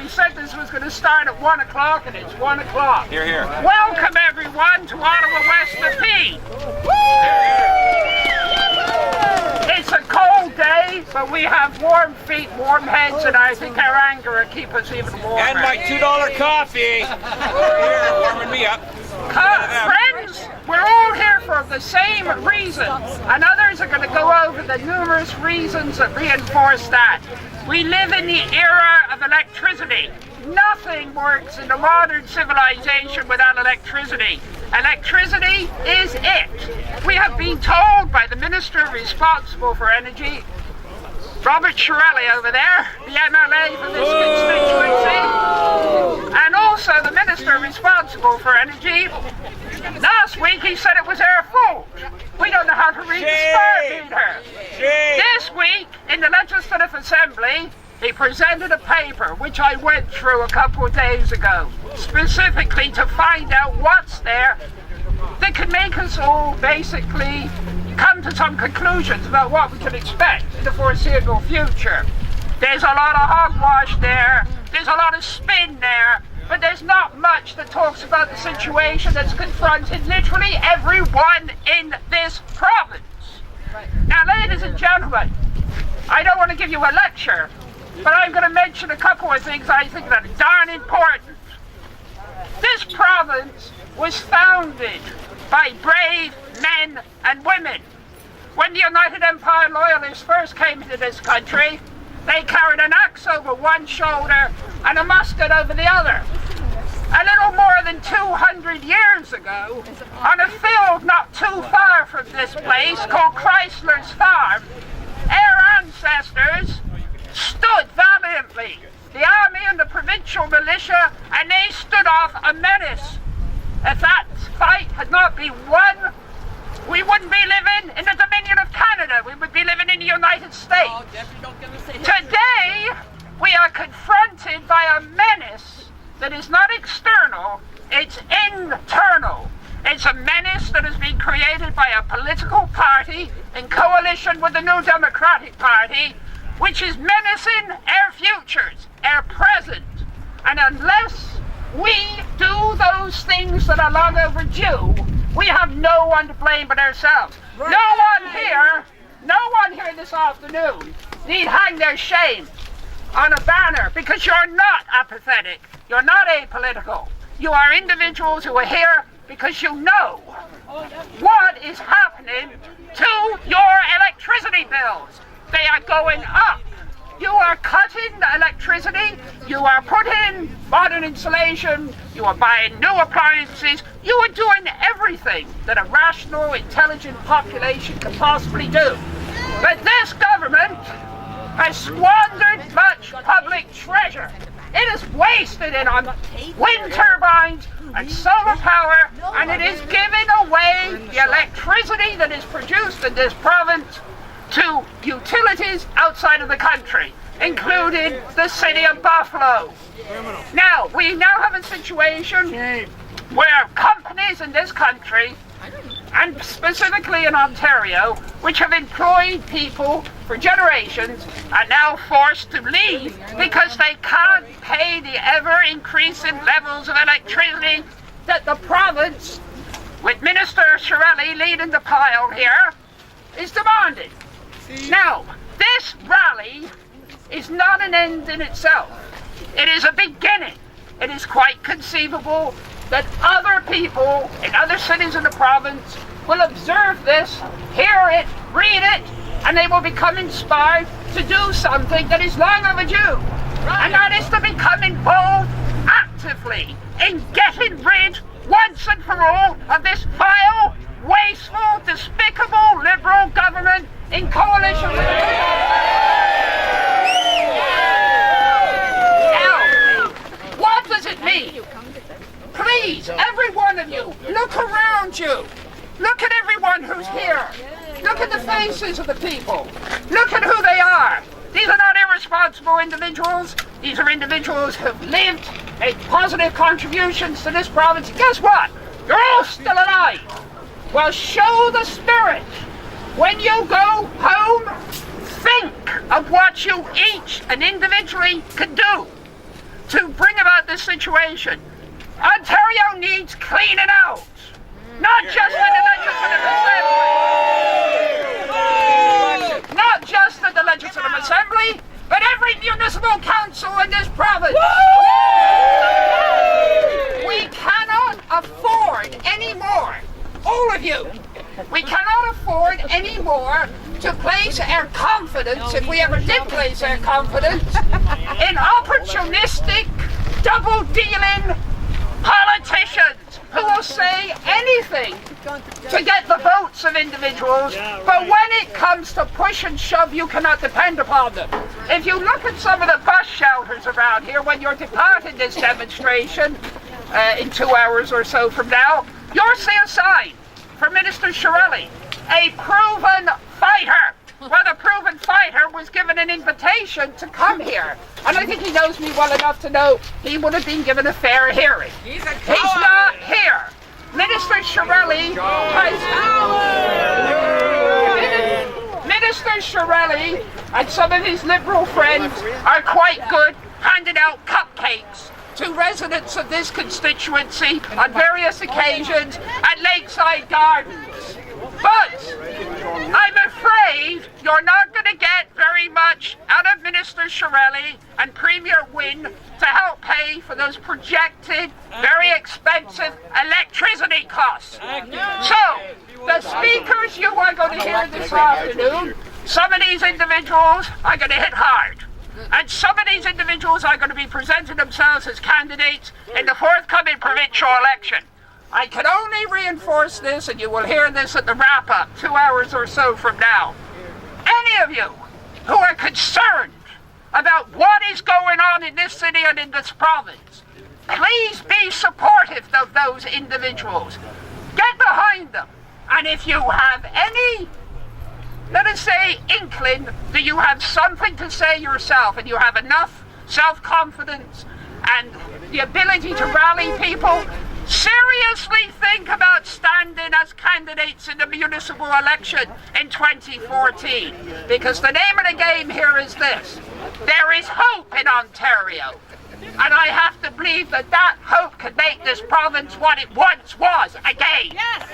we said this was going to start at 1 o'clock, and it's 1 o'clock. Here, here. Welcome, everyone, to Ottawa West MP. It's a cold day, but we have warm feet, warm heads, and I think our anger will keep us even warmer. And my $2 coffee. Here, warming me up. Friends, we're all here for the same reason, and others are going to go over the numerous reasons that reinforce that. We live in the era of electricity. Nothing works in the modern civilization without electricity. Electricity is it. We have been told by the minister responsible for energy, Robert Chairelli over there, the MLA for this constituency, and also the minister responsible for energy. Last week he said it was our fault. We don't know how to read the smart meter. This week in the Legislative Assembly, he presented a paper which I went through a couple of days ago, specifically to find out what's there that can make us all basically come to some conclusions about what we can expect in the foreseeable future. There's a lot of hogwash there, there's a lot of spin there, but there's not much that talks about the situation that's confronted literally everyone in this province. Now, ladies and gentlemen, I don't want to give you a lecture, but I'm going to mention a couple of things I think that are darn important. This province was founded by brave men and women. When the United Empire Loyalists first came into this country, they carried an axe over one shoulder and a musket over the other. A little more than 200 years ago, on a field not too far from this place called Chrysler's Farm, our ancestors stood valiantly, the army and the provincial militia, and they stood off a menace. If that fight had not been won, we wouldn't be living in the Dominion of Canada. We would be living in the United States. Today, we are confronted by a menace that is not external, it's internal. It's a menace that has been created by a political party in coalition with the New Democratic Party, which is menacing our futures, our present. And unless we do those things that are long overdue, we have no one to blame but ourselves. No one here this afternoon need hang their shame on a banner, because you're not apathetic, you're not apolitical. You are individuals who are here because you know what is happening to your electricity bills. They are going up. You are cutting the electricity, you are putting modern insulation, you are buying new appliances, you are doing everything that a rational, intelligent population can possibly do. But this government has squandered much public treasure. It has wasted it on wind turbines and solar power, and it is giving away the electricity that is produced in this province to utilities outside of the country, including the city of Buffalo. Now, we now have a situation where companies in this country, and specifically in Ontario, which have employed people for generations, are now forced to leave because they can't pay the ever-increasing levels of electricity that the province, with Minister Chairelli leading the pile here, is demanding. Now, this rally is not an end in itself. It is a beginning. It is quite conceivable that other people in other cities in the province will observe this, hear it, read it, and they will become inspired to do something that is long overdue. And that is to become involved actively in getting rid, once and for all, of this vile, wasteful, despicable Liberal government in coalition with the Now, what does it mean? Please, every one of you, look around you. Look at everyone who's here. Look at the faces of the people. Look at who they are. These are not irresponsible individuals. These are individuals who've lived, made positive contributions to this province. And guess what? You're all still alive. Well, show the spirit. When you go home, think of what you each and individually can do to bring about this situation. Ontario needs cleaning out, not just in the Legislative Assembly, not just in the Legislative Assembly, but every municipal council in this province. We cannot afford anymore, all of you, we cannot afford anymore to place our confidence, if we ever did place our confidence, in opportunistic, double-dealing politicians who will say anything to get the votes of individuals, but when it comes to push and shove, you cannot depend upon them. If you look at some of the bus shelters around here, when you're departing this demonstration in 2 hours or so from now, you'll see a sign for Minister Chairelli, a proven fighter. Well, the proven fighter was given an invitation to come here. And I think he knows me well enough to know he would have been given a fair hearing. He's not here. Minister Chairelli Minister Chairelli and some of his Liberal friends are quite good handing out cupcakes to residents of this constituency on various occasions at Lakeside Gardens. But I'm afraid you're not going to get very much out of Minister Chairelli and Premier Wynne to help pay for those projected, very expensive electricity costs. So, the speakers you are going to hear this afternoon, some of these individuals are going to hit hard. And some of these individuals are going to be presenting themselves as candidates in the forthcoming provincial election. I can only reinforce this, and you will hear this at the wrap-up 2 hours or so from now. Any of you who are concerned about what is going on in this city and in this province, please be supportive of those individuals. Get behind them. And if you have any, let us say, inkling that you have something to say yourself and you have enough self-confidence and the ability to rally people, seriously think about standing as candidates in the municipal election in 2014. Because the name of the game here is this: there is hope in Ontario. And I have to believe that that hope could make this province what it once was again. Yes!